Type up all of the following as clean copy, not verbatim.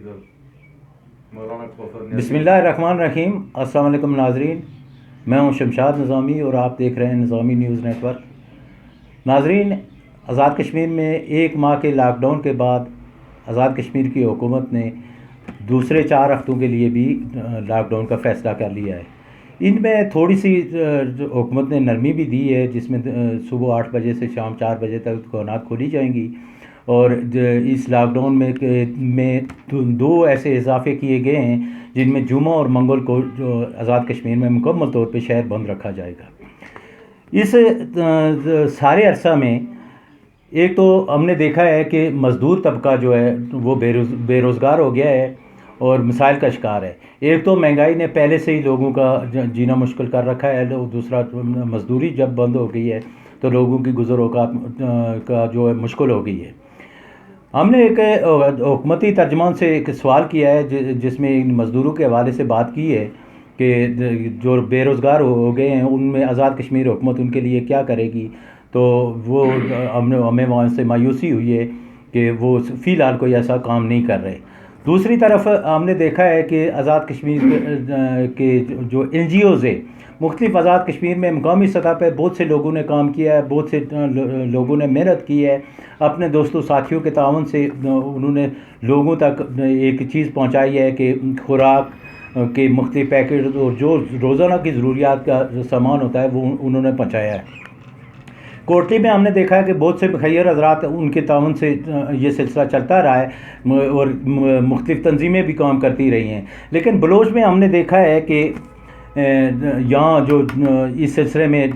بسم اللہ الرحمن الرحیم. السلام علیکم ناظرین, میں ہوں شمشاد نظامی اور آپ دیکھ رہے ہیں نظامی نیوز نیٹ ورک. ناظرین, آزاد کشمیر میں 1 ماہ کے لاک ڈاؤن کے بعد آزاد کشمیر کی حکومت نے دوسرے 4 ہفتوں کے لیے بھی لاک ڈاؤن کا فیصلہ کر لیا ہے. ان میں تھوڑی سی حکومت نے نرمی بھی دی ہے, جس میں صبح 8 بجے سے شام 4 بجے تک دکانات کھولی جائیں گی, اور اس لاک ڈاؤن میں 2 ایسے اضافے کیے گئے ہیں جن میں جمعہ اور منگل کو جو آزاد کشمیر میں مکمل طور پہ شہر بند رکھا جائے گا. اس سارے عرصہ میں ایک تو ہم نے دیکھا ہے کہ مزدور طبقہ جو ہے وہ بے روزگار ہو گیا ہے اور مسائل کا شکار ہے. ایک تو مہنگائی نے پہلے سے ہی لوگوں کا جینا مشکل کر رکھا ہے, دوسرا مزدوری جب بند ہو گئی ہے تو لوگوں کی گزر اوقات کا جو ہے مشکل ہو گئی ہے. ہم نے ایک حکومتی ترجمان سے ایک سوال کیا ہے جس میں ان مزدوروں کے حوالے سے بات کی ہے کہ جو بے روزگار ہو گئے ہیں ان میں آزاد کشمیر حکومت ان کے لیے کیا کرے گی. تو وہ ہمیں وہاں سے مایوسی ہوئی ہے کہ وہ فی الحال کوئی ایسا کام نہیں کر رہے. دوسری طرف ہم نے دیکھا ہے کہ آزاد کشمیر کے جو NGOز ہیں مختلف آزاد کشمیر میں مقامی سطح پہ بہت سے لوگوں نے کام کیا ہے, بہت سے لوگوں نے محنت کی ہے. اپنے دوستوں ساتھیوں کے تعاون سے انہوں نے لوگوں تک ایک چیز پہنچائی ہے کہ خوراک کے مختلف پیکٹ اور جو روزانہ کی ضروریات کا سامان ہوتا ہے وہ انہوں نے پہنچایا ہے. کوٹلی میں ہم نے دیکھا ہے کہ بہت سے خیر حضرات ان کے تعاون سے یہ سلسلہ چلتا رہا ہے اور مختلف تنظیمیں بھی کام کرتی رہی ہیں. لیکن بلوچ میں ہم نے دیکھا ہے کہ یہاں جو اس سلسلے میں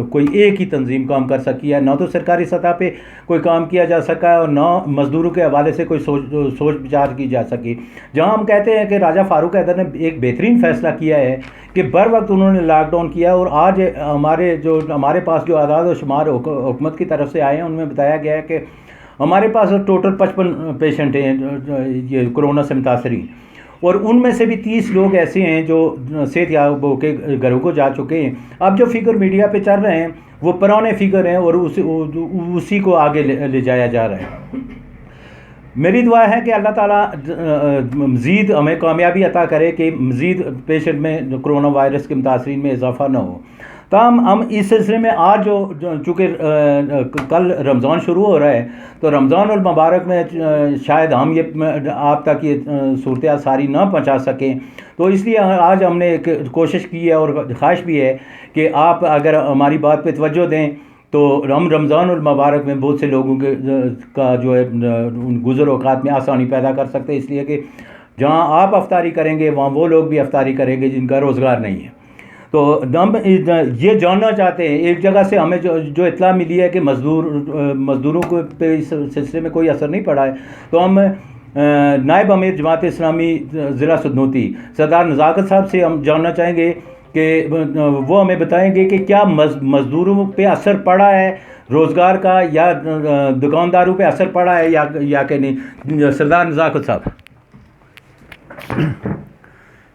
کوئی ایک ہی تنظیم کام کر سکی ہے, نہ تو سرکاری سطح پہ کوئی کام کیا جا سکا ہے اور نہ مزدوروں کے حوالے سے کوئی سوچ بچار کی جا سکی. جہاں ہم کہتے ہیں کہ راجہ فاروق حیدر نے ایک بہترین فیصلہ کیا ہے کہ بر وقت انہوں نے لاک ڈاؤن کیا, اور آج ہمارے پاس جو اعداد و شمار حکومت کی طرف سے آئے ہیں ان میں بتایا گیا ہے کہ ہمارے پاس ٹوٹل 55 پیشنٹ ہیں یہ کرونا سے متاثرین, اور ان میں سے بھی 30 لوگ ایسے ہیں جو صحت یاب ہو کے گھروں کو جا چکے ہیں. اب جو فگر میڈیا پہ چل رہے ہیں وہ پرانے فگر ہیں اور اسی کو آگے لے جایا جا رہا ہے. میری دعا ہے کہ اللہ تعالیٰ مزید ہمیں کامیابی عطا کرے کہ مزید پیشنٹ میں کرونا وائرس کے متاثرین میں اضافہ نہ ہو. تاہم ہم اس سلسلے میں آج چونکہ کل رمضان شروع ہو رہا ہے تو رمضان المبارک میں شاید ہم یہ آپ تک یہ صورتحال ساری نہ پہنچا سکیں, تو اس لیے آج ہم نے ایک کوشش کی ہے اور خواہش بھی ہے کہ آپ اگر ہماری بات پہ توجہ دیں تو ہم رمضان المبارک میں بہت سے لوگوں کا جو ہے گزر اوقات میں آسانی پیدا کر سکتے ہیں, اس لیے کہ جہاں آپ افطاری کریں گے وہاں وہ لوگ بھی افطاری کریں گے جن کا روزگار نہیں ہے. تو ہم یہ جاننا چاہتے ہیں, ایک جگہ سے ہمیں جو اطلاع ملی ہے کہ مزدوروں کو پہ اس سلسلے میں کوئی اثر نہیں پڑا ہے, تو ہم نائب امیر جماعت اسلامی ضلع سدنوتی سردار نزاکت صاحب سے ہم جاننا چاہیں گے کہ وہ ہمیں بتائیں گے کہ کیا مزدوروں پہ اثر پڑا ہے روزگار کا, یا دکانداروں پہ اثر پڑا ہے یا کہ نہیں. سردار نزاکت صاحب.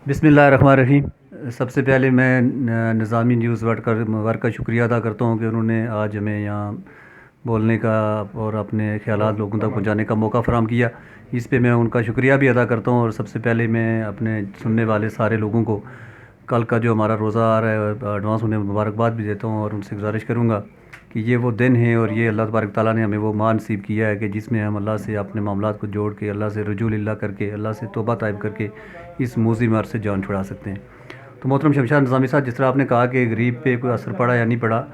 بسم اللہ الرحمن الرحیم. سب سے پہلے میں نظامی نیوز ورک کا شکریہ ادا کرتا ہوں کہ انہوں نے آج ہمیں یہاں بولنے کا اور اپنے خیالات لوگوں تک پہنچانے کا موقع فراہم کیا. اس پہ میں ان کا شکریہ بھی ادا کرتا ہوں, اور سب سے پہلے میں اپنے سننے والے سارے لوگوں کو کل کا جو ہمارا روزہ آ رہا ہے ایڈوانس انہیں مبارکباد بھی دیتا ہوں, اور ان سے گزارش کروں گا کہ یہ وہ دن ہے اور یہ اللہ تبارک تعالیٰ نے ہمیں وہ ماہ نصیب کیا ہے کہ جس میں ہم اللہ سے اپنے معاملات کو جوڑ کے اللہ سے رجوع اللہ کر کے اللہ سے توبہ طائب کر کے اس موذی مار سے جان چھڑا سکتے ہیں. تو محترم شمشاد نظامی صاحب, جس طرح آپ نے کہا کہ غریب پہ کوئی اثر پڑا یا نہیں پڑا,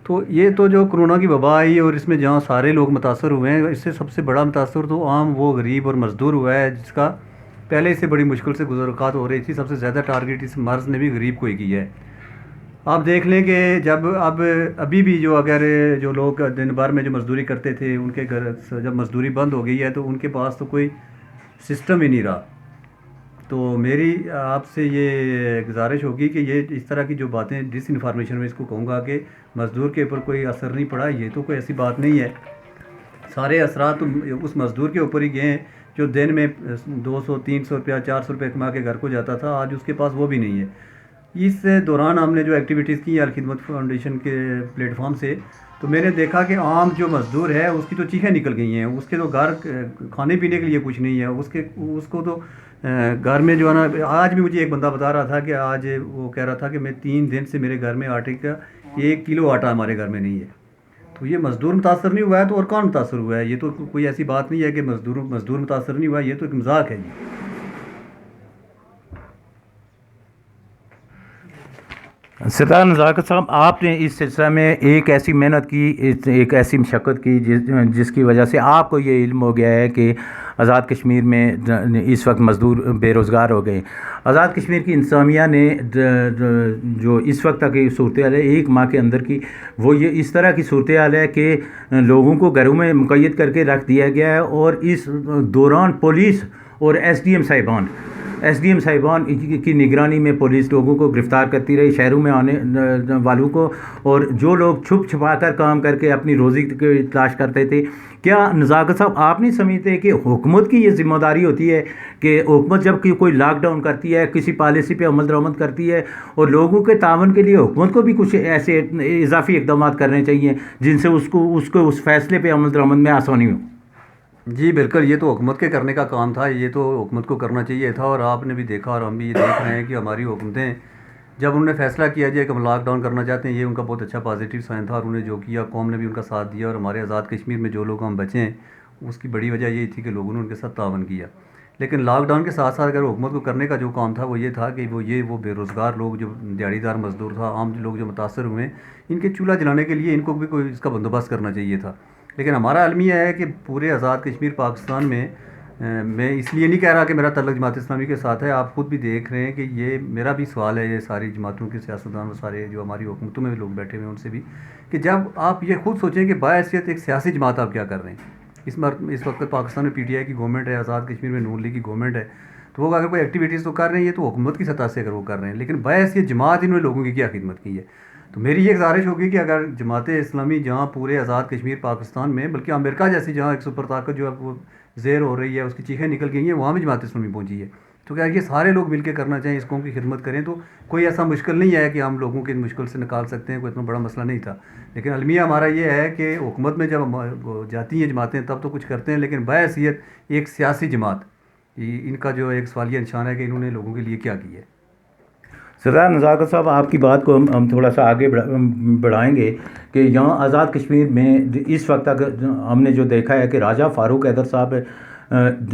تو یہ تو جو کرونا کی وبا آئی اور اس میں جہاں سارے لوگ متاثر ہوئے ہیں, اس سے سب سے بڑا متاثر تو عام وہ غریب اور مزدور ہوا ہے جس کا پہلے سے بڑی مشکل سے گزر اوقات ہو رہی تھی. سب سے زیادہ ٹارگیٹ اس مرض نے بھی غریب کو ہی کیا ہے. آپ دیکھ لیں کہ جب ابھی بھی جو لوگ دن بھر میں جو مزدوری کرتے تھے ان کے گھر جب مزدوری بند ہو گئی ہے تو ان کے پاس تو کوئی سسٹم ہی نہیں رہا. تو میری آپ سے یہ گزارش ہوگی کہ یہ اس طرح کی جو باتیں ڈس انفارمیشن میں اس کو کہوں گا کہ مزدور کے اوپر کوئی اثر نہیں پڑا, یہ تو کوئی ایسی بات نہیں ہے. سارے اثرات اس مزدور کے اوپر ہی گئے ہیں جو دن میں 200-300 روپیہ 400 روپے کما کے گھر کو جاتا تھا, آج اس کے پاس وہ بھی نہیں ہے. اس دوران ہم نے جو ایکٹیویٹیز کی الخدمت فاؤنڈیشن کے پلیٹ فارم سے, تو میں نے دیکھا کہ عام جو مزدور ہے اس کی تو چیخیں نکل گئی ہیں, اس کے تو گھر کھانے پینے کے لیے کچھ نہیں ہے, اس کو تو گھر میں جو ہے نا, آج بھی مجھے ایک بندہ بتا رہا تھا کہ آج وہ کہہ رہا تھا کہ میں 3 دن سے میرے گھر میں آٹے کا 1 کلو آٹا ہمارے گھر میں نہیں ہے. تو یہ مزدور متاثر نہیں ہوا ہے تو اور کون متاثر ہوا ہے؟ یہ تو کوئی ایسی بات نہیں ہے کہ مزدور متاثر نہیں ہوا ہے, یہ تو ایک مذاق ہے جی. سردار نزاکت صاحب, آپ نے اس سلسلہ میں ایک ایسی محنت کی, ایک ایسی مشقت کی جس کی وجہ سے آپ کو یہ علم ہو گیا ہے کہ آزاد کشمیر میں اس وقت مزدور بے روزگار ہو گئے. آزاد کشمیر کی انتظامیہ نے جو اس وقت تک صورتحال ہے 1 ماہ کے اندر کی, وہ یہ اس طرح کی صورتحال ہے کہ لوگوں کو گھروں میں مقید کر کے رکھ دیا گیا ہے, اور اس دوران پولیس اور ایس ڈی ایم صاحبان کی نگرانی میں پولیس لوگوں کو گرفتار کرتی رہی, شہروں میں آنے والوں کو, اور جو لوگ چھپ چھپا کر کام کر کے اپنی روزی کی تلاش کرتے تھے. کیا نزاکت صاحب آپ نہیں سمجھتے کہ حکومت کی یہ ذمہ داری ہوتی ہے کہ حکومت جب کوئی لاک ڈاؤن کرتی ہے, کسی پالیسی پہ عمل درآمد کرتی ہے, اور لوگوں کے تعاون کے لیے حکومت کو بھی کچھ ایسے اضافی اقدامات کرنے چاہیے جن سے اس کو اس فیصلے پہ عمل درآمد میں آسانی ہو؟ جی بالکل, یہ تو حکومت کے کرنے کا کام تھا, یہ تو حکومت کو کرنا چاہیے تھا. اور آپ نے بھی دیکھا اور ہم بھی یہ دیکھ رہے ہیں کہ ہماری حکومتیں جب انہوں نے فیصلہ کیا جائے کہ ہم لاک ڈاؤن کرنا چاہتے ہیں, یہ ان کا بہت اچھا پازیٹیو سائن تھا, اور انہوں نے جو کیا قوم نے بھی ان کا ساتھ دیا. اور ہمارے آزاد کشمیر میں جو لوگ ہم بچے ہیں اس کی بڑی وجہ یہی تھی کہ لوگوں نے ان کے ساتھ تعاون کیا. لیکن لاک ڈاؤن کے ساتھ ساتھ اگر حکومت کو کرنے کا جو کام تھا وہ یہ تھا کہ وہ بے روزگار لوگ, جو دیہڑی دار مزدور تھا, عام لوگ جو متاثر ہوئے, ان کے چولہا جلانے کے لیے ان کو بھی کوئی اس کا بندوبست کرنا چاہیے تھا. لیکن ہمارا المیہ ہے کہ پورے آزاد کشمیر پاکستان میں اس لیے نہیں کہہ رہا کہ میرا تعلق جماعت اسلامی کے ساتھ ہے, آپ خود بھی دیکھ رہے ہیں کہ یہ میرا بھی سوال ہے, یہ ساری جماعتوں کے سیاستدان و سارے جو ہماری حکومتوں میں لوگ بیٹھے ہوئے ہیں ان سے بھی, کہ جب آپ یہ خود سوچیں کہ باحیثیت ایک سیاسی جماعت آپ کیا کر رہے ہیں. اس وقت پاکستان میں پی ٹی آئی کی گورنمنٹ ہے, آزاد کشمیر میں نون لیگ کی گورنمنٹ ہے, تو وہ اگر کوئی ایکٹیویٹیز تو کر رہے ہیں یہ تو حکومت کی سطح سے اگر وہ کر رہے ہیں, لیکن باحیثیت جماعت انہوں نے لوگوں کی کیا خدمت کی ہے. تو میری یہ گزارش ہوگی کہ اگر جماعت اسلامی جہاں پورے آزاد کشمیر پاکستان میں, بلکہ امریکہ جیسی جہاں ایک سپر طاقت جو ہے وہ زیر ہو رہی ہے, اس کی چیخیں نکل گئی ہیں, وہاں بھی جماعت اسلامی پہنچی ہے, تو کیا یہ سارے لوگ مل کے کرنا چاہیں, اس قوم کی خدمت کریں, تو کوئی ایسا مشکل نہیں ہے کہ ہم لوگوں کی مشکل سے نکال سکتے ہیں, کوئی اتنا بڑا مسئلہ نہیں تھا. لیکن المیہ ہمارا یہ ہے کہ حکومت میں جب جاتی ہیں جماعتیں تب تو کچھ کرتے ہیں, لیکن باحیثیت ایک سیاسی جماعت ان کا جو ایک سوالیہ نشان ہے کہ انہوں نے لوگوں کے لیے کیا کیا ہے. سردار نزاکت صاحب, آپ کی بات کو ہم تھوڑا سا آگے بڑھائیں گے کہ یہاں آزاد کشمیر میں اس وقت تک ہم نے جو دیکھا ہے کہ راجہ فاروق حیدر صاحب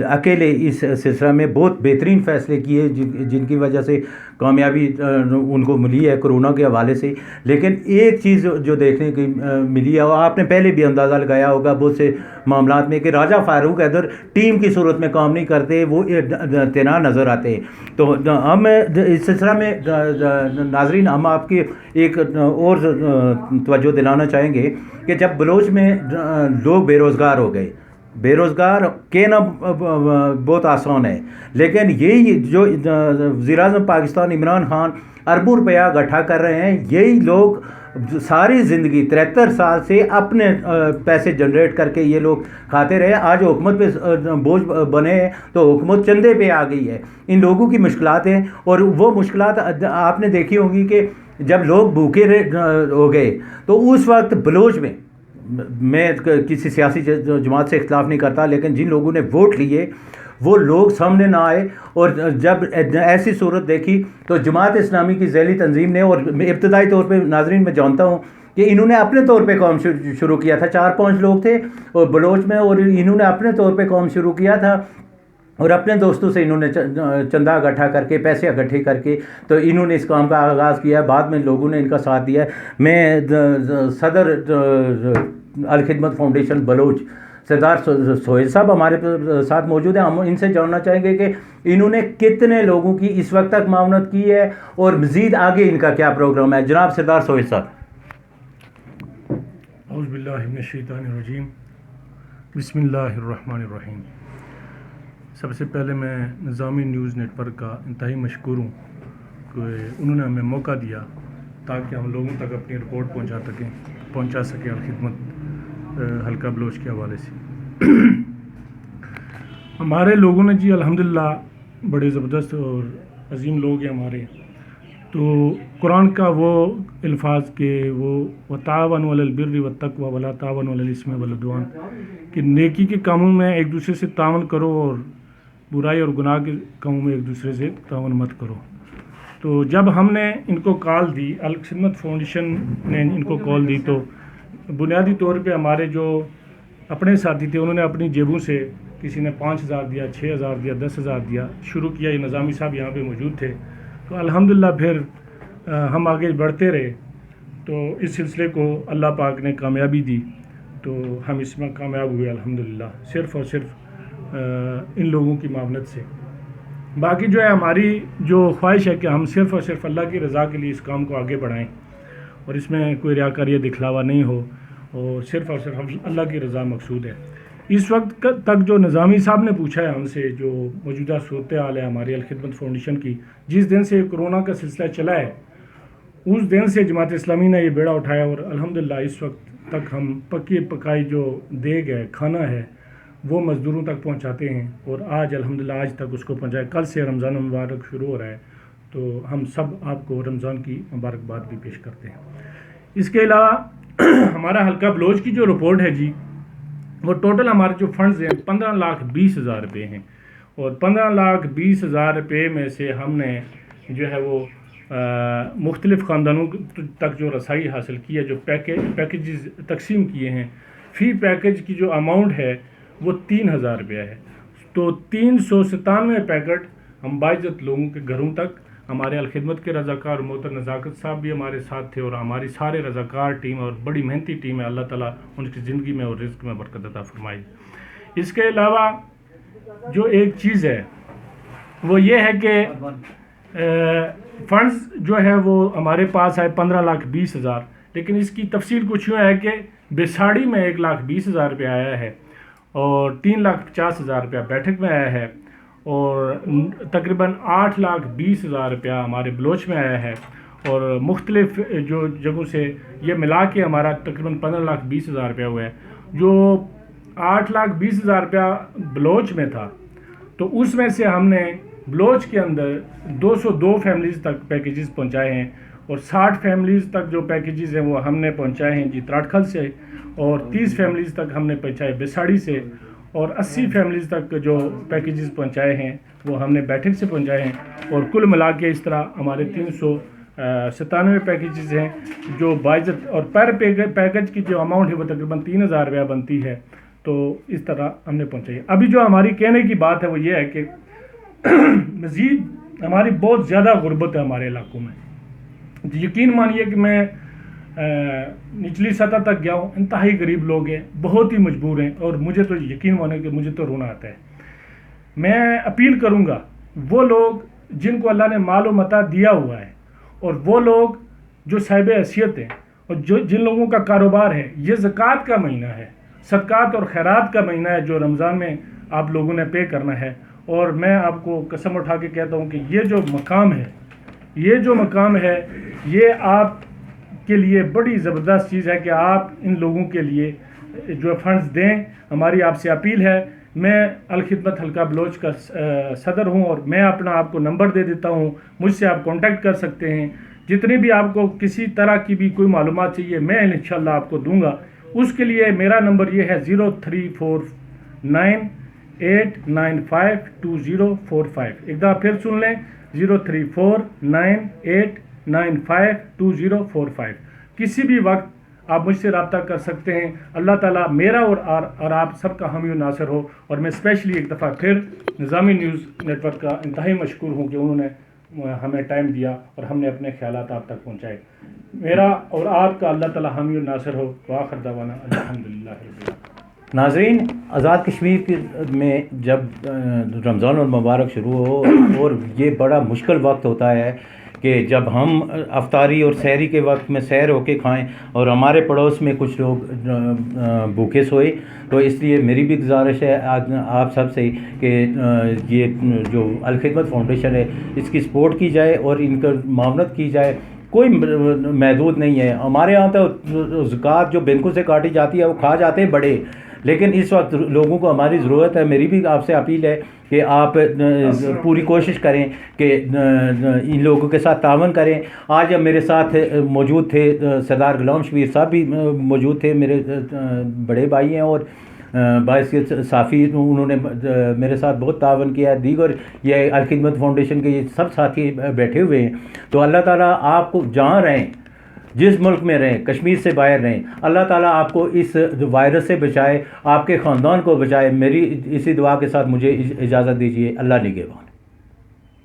اکیلے اس سلسلہ میں بہت بہترین فیصلے کیے جن کی وجہ سے کامیابی ان کو ملی ہے کرونا کے حوالے سے. لیکن ایک چیز جو دیکھنے کی ملی ہے, اور آپ نے پہلے بھی اندازہ لگایا ہوگا بہت سے معاملات میں, کہ راجہ فاروق حیدر ٹیم کی صورت میں کام نہیں کرتے, وہ تنہا نظر آتے ہیں. تو ہم اس سلسلہ میں ناظرین ہم آپ کی ایک اور توجہ دلانا چاہیں گے کہ جب بلوچ میں لوگ بے روزگار ہو گئے, بے روزگار کہنا بہت آسان ہے, لیکن یہی جو وزیر اعظم پاکستان عمران خان اربوں روپیہ اکٹھا کر رہے ہیں, یہی لوگ ساری زندگی 73 سال سے اپنے پیسے جنریٹ کر کے یہ لوگ کھاتے رہے. آج حکومت پہ بوجھ بنے ہیں تو حکومت چندے پہ آ گئی ہے. ان لوگوں کی مشکلات ہیں, اور وہ مشکلات آپ نے دیکھی ہوں گی کہ جب لوگ بھوکے ہو گئے تو اس وقت بلوچ میں کسی سیاسی جماعت سے اختلاف نہیں کرتا, لیکن جن لوگوں نے ووٹ لیے وہ لوگ سامنے نہ آئے, اور جب ایسی صورت دیکھی تو جماعت اسلامی کی ذیلی تنظیم نے, اور ابتدائی طور پہ ناظرین میں جانتا ہوں کہ انہوں نے اپنے طور پہ کام شروع کیا تھا, 4-5 لوگ تھے اور بلوچ میں, اور انہوں نے اپنے طور پہ کام شروع کیا تھا, اور اپنے دوستوں سے انہوں نے چندہ اکٹھا کر کے, پیسے اکٹھے کر کے, تو انہوں نے اس کام کا آغاز کیا. بعد میں لوگوں نے ان کا ساتھ دیا. میں صدر الخدمت فاؤنڈیشن بلوچ سردار سہیل صاحب ہمارے ساتھ موجود ہیں, ہم ان سے جاننا چاہیں گے کہ انہوں نے کتنے لوگوں کی اس وقت تک معاونت کی ہے, اور مزید آگے ان کا کیا پروگرام ہے. جناب سردار سہیل صاحب. اعوذ باللہ من الشیطان الرجیم, بسم اللہ الرحمن الرحیم. سب سے پہلے میں نظامی نیوز نیٹ ورک کا انتہائی مشکور ہوں کہ انہوں نے ہمیں موقع دیا تاکہ ہم لوگوں تک اپنی رپورٹ پہنچا سکیں الخدمت حلقہ بلوچ کے حوالے سے. ہمارے لوگوں نے جی الحمدللہ بڑے زبردست اور عظیم لوگ ہیں ہمارے, تو قرآن کا وہ الفاظ کہ وہ وتعاونوا علی البر والتقوی ولا تعاونوا علی الاثم والعدوان، کہ نیکی کے کاموں میں ایک دوسرے سے تعاون کرو اور برائی اور گناہ کے کاموں میں ایک دوسرے سے تعاون مت کرو۔ تو جب ہم نے ان کو کال دی، الخدمت فاؤنڈیشن نے ان کو کال دی، تو بنیادی طور پہ ہمارے جو اپنے ساتھی تھے انہوں نے اپنی جیبوں سے کسی نے 5,000 دیا، 6,000 دیا، 10,000 دیا، شروع کیا۔ یہ نظامی صاحب یہاں پہ موجود تھے، تو الحمدللہ پھر ہم آگے بڑھتے رہے، تو اس سلسلے کو اللہ پاک نے کامیابی دی، تو ہم اس میں کامیاب ہوئے الحمدللہ، صرف اور صرف ان لوگوں کی معاونت سے۔ باقی جو ہے ہماری جو خواہش ہے کہ ہم صرف اور صرف اللہ کی رضا کے لیے اس کام کو آگے بڑھائیں، اور اس میں کوئی ریاکاری یا دکھلاوا نہیں ہو، اور صرف اور صرف اللہ کی رضا مقصود ہے۔ اس وقت تک جو نظامی صاحب نے پوچھا ہے ہم سے، جو موجودہ صورتحال ہے ہماری الخدمت فاؤنڈیشن کی، جس دن سے کرونا کا سلسلہ چلا ہے اس دن سے جماعت اسلامی نے یہ بیڑا اٹھایا، اور الحمدللہ اس وقت تک ہم پکی پکائی جو دیگ ہے، کھانا ہے، وہ مزدوروں تک پہنچاتے ہیں، اور آج الحمدللہ آج تک اس کو پہنچایا۔ کل سے رمضان المبارک شروع ہو رہا ہے، تو ہم سب آپ کو رمضان کی مبارکباد بھی پیش کرتے ہیں۔ اس کے علاوہ ہمارا حلقہ بلوچ کی جو رپورٹ ہے جی، وہ ٹوٹل ہمارے جو فنڈز ہیں 15,20,000 روپے ہیں، اور 15,20,000 روپے میں سے ہم نے جو ہے وہ مختلف خاندانوں تک جو رسائی حاصل کی ہے، جو پیکیجز تقسیم کیے ہیں، فی پیکیج کی جو اماؤنٹ ہے وہ 3,000 روپیہ ہے۔ تو 397 پیکٹ ہم باعزت لوگوں کے گھروں تک، ہمارے الخدمت کے رضاکار محترم نزاکت صاحب بھی ہمارے ساتھ تھے، اور ہماری سارے رضاکار ٹیم اور بڑی محنتی ٹیم ہے، اللہ تعالیٰ ان کی زندگی میں اور رزق میں برکت عطا فرمائے۔ اس کے علاوہ جو ایک چیز ہے وہ یہ ہے کہ فنڈز جو ہے وہ ہمارے پاس آئے 15,20,000، لیکن اس کی تفصیل کچھ یوں ہے کہ بیساڑی میں 1,20,000 روپیہ آیا ہے، اور 3,50,000 روپیہ بیٹھک میں آیا ہے، اور تقریباً 8,20,000 روپیہ ہمارے بلوچ میں آیا ہے، اور مختلف جو جگہوں سے یہ ملا کے ہمارا تقریباً 15,20,000 روپیہ ہوا ہے۔ جو 8,20,000 روپیہ بلوچ میں تھا، تو اس میں سے ہم نے بلوچ کے اندر 202 فیملیز تک پیکیجز پہنچائے ہیں، اور 60 فیملیز تک جو پیکیجز ہیں وہ ہم نے پہنچائے ہیں جی تراٹکھل سے، اور 30 فیملیز تک ہم نے پہنچائے بیساڑی سے، اور 80 فیملیز تک جو پیکیجز پہنچائے ہیں وہ ہم نے بیٹھک سے پہنچائے ہیں، اور کل ملا کے اس طرح ہمارے 397 پیکیجز ہیں جو باعزت، اور پر پیکیج کی جو اماؤنٹ ہے وہ تقریباً 3,000 روپیہ بنتی ہے، تو اس طرح ہم نے پہنچائی۔ ابھی جو ہماری کہنے کی بات ہے وہ یہ ہے کہ مزید ہماری بہت زیادہ غربت ہے ہمارے علاقوں میں، یقین مانیے کہ میں نچلی سطح تک گیا ہوں، انتہائی غریب لوگ ہیں، بہت ہی مجبور ہیں، اور مجھے تو یقین مانیے کہ مجھے تو رونا آتا ہے۔ میں اپیل کروں گا وہ لوگ جن کو اللہ نے مال و متاع دیا ہوا ہے، اور وہ لوگ جو صاحب حیثیت ہیں، اور جن لوگوں کا کاروبار ہے، یہ زکوٰۃ کا مہینہ ہے، صدقات اور خیرات کا مہینہ ہے جو رمضان میں آپ لوگوں نے پے کرنا ہے، اور میں آپ کو قسم اٹھا کے کہتا ہوں کہ یہ جو مقام ہے یہ آپ کے لیے بڑی زبردست چیز ہے کہ آپ ان لوگوں کے لیے جو فنڈز دیں۔ ہماری آپ سے اپیل ہے، میں الخدمت حلقہ بلوچ کا صدر ہوں، اور میں اپنا آپ کو نمبر دے دیتا ہوں، مجھ سے آپ کانٹیکٹ کر سکتے ہیں، جتنی بھی آپ کو کسی طرح کی بھی کوئی معلومات چاہیے میں انشاءاللہ آپ کو دوں گا۔ اس کے لیے میرا نمبر یہ ہے 0349895245، ایک دفعہ پھر سن لیں 0349895245۔ کسی بھی وقت آپ مجھ سے رابطہ کر سکتے ہیں۔ اللہ تعالیٰ میرا اور آپ سب کا حامی و ناصر ہو، اور میں اسپیشلی ایک دفعہ پھر نظامی نیوز نیٹ ورک کا انتہائی مشکور ہوں کہ انہوں نے ہمیں ٹائم دیا اور ہم نے اپنے خیالات آپ تک پہنچائے۔ میرا اور آپ کا اللہ تعالیٰ حامی و ناصر ہو۔ وآخر دعوانا الحمدللہ رب العالمین۔ ناظرین، آزاد کشمیر میں جب رمضان المبارک شروع ہو، اور یہ بڑا مشکل وقت ہوتا ہے کہ جب ہم افطاری اور سحری کے وقت میں سحر ہو کے کھائیں، اور ہمارے پڑوس میں کچھ لوگ بھوکے سوئے، تو اس لیے میری بھی گزارش ہے آپ سب سے کہ یہ جو الخدمت فاؤنڈیشن ہے اس کی سپورٹ کی جائے اور ان کا معاونت کی جائے۔ کوئی محدود نہیں ہے، ہمارے یہاں تو زکوٰۃ جو بینکوں سے کاٹی جاتی ہے وہ کھا جاتے ہیں بڑے، لیکن اس وقت لوگوں کو ہماری ضرورت ہے. میری بھی آپ سے اپیل ہے کہ آپ پوری کوشش کریں کہ ان لوگوں کے ساتھ تعاون کریں. آج اب میرے ساتھ موجود تھے سردار غلام شبیر صاحب بھی موجود تھے, میرے بڑے بھائی ہیں اور باعث صافی, انہوں نے میرے ساتھ بہت تعاون کیا ہے. دیگر یہ الخدمت فاؤنڈیشن کے یہ سب ساتھی بیٹھے ہوئے ہیں. تو اللہ تعالیٰ آپ کو جہاں رہیں, جس ملک میں رہیں, کشمیر سے باہر رہیں, اللہ تعالیٰ آپ کو اس وائرس سے بچائے, آپ کے خاندان کو بچائے. میری اسی دعا کے ساتھ مجھے اجازت دیجیے. اللہ نگہبان.